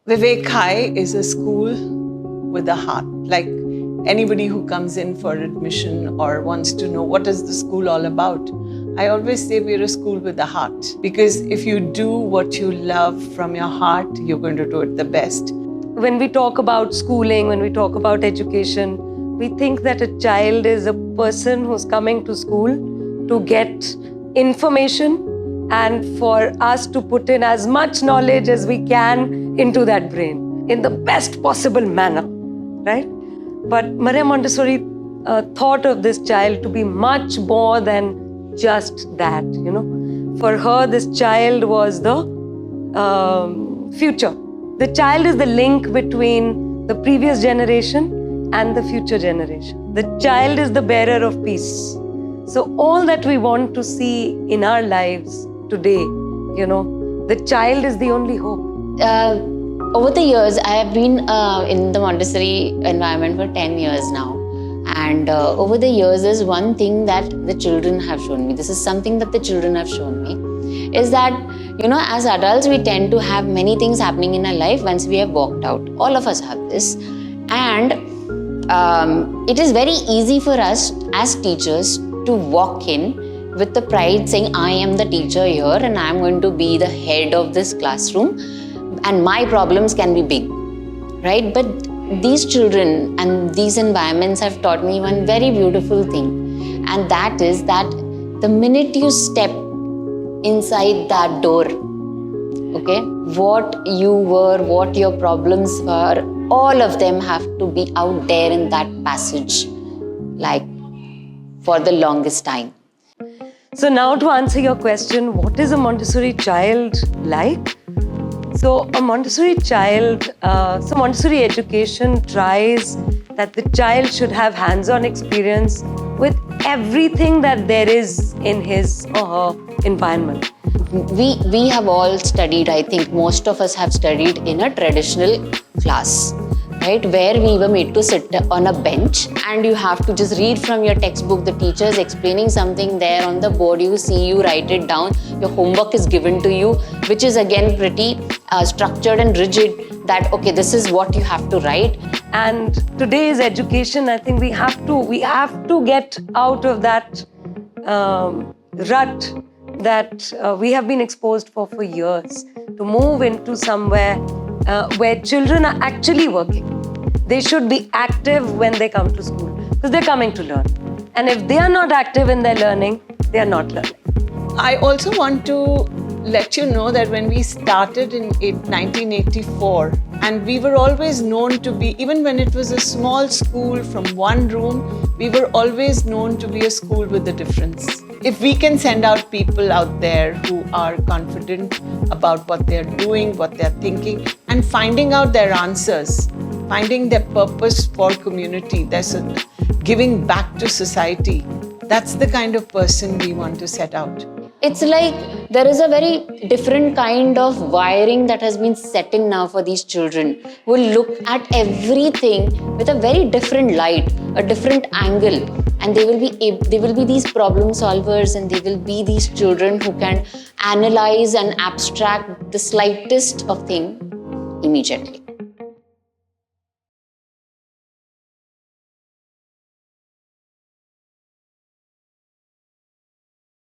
Vivek High is a school with a heart. Like anybody who comes in for admission or wants to know what is the school all about, I always say we're a school with a heart. Because if you do what you love from your heart, you're going to do it the best. When we talk about schooling, when we talk about education, we think that a child is a person who's coming to school to get information and for us to put in as much knowledge as we can into that brain in the best possible manner, right? But Maria Montessori thought of this child to be much more than just that, you know. For her, this child was the future. The child is the link between the previous generation and the future generation. The child is the bearer of peace. So all that we want to see in our lives today, you know, the child is the only hope. Over the years, I have been in the Montessori environment for 10 years now. And over the years, there's one thing that the children have shown me. This is something that the children have shown me, is that, you know, as adults, we tend to have many things happening in our life once we have walked out. All of us have this. And it is very easy for us as teachers to walk in with the pride saying, I am the teacher here and I am going to be the head of this classroom and my problems can be big, right? But these children and these environments have taught me one very beautiful thing, and that is that the minute you step inside that door, okay, what you were, what your problems were, all of them have to be out there in that passage, like for the longest time. So now to answer your question, what is a Montessori child like? So a Montessori child, Montessori education tries that the child should have hands-on experience with everything that there is in his or her environment. We have all studied, I think most of us have studied in a traditional class, right? Where we were made to sit on a bench and you have to just read from your textbook. The teacher is explaining something there on the board. You see, you write it down. Your homework is given to you, which is again pretty structured and rigid that, okay, this is what you have to write. And today's education, I think we have to get out of that rut that we have been exposed for years, to move into somewhere where children are actually working. They should be active when they come to school because they're coming to learn. And if they are not active in their learning, they are not learning. I also want to let you know that when we started in 1984, and we were always known to be, even when it was a small school from one room, we were always known to be a school with a difference. If we can send out people out there who are confident about what they're doing, what they're thinking, and finding out their answers, finding their purpose for community, there's giving back to society, that's the kind of person we want to set out. It's like there is a very different kind of wiring that has been set in now for these children who will look at everything with a very different light, a different angle, and they will be these problem solvers, and they will be these children who can analyze and abstract the slightest of thing immediately.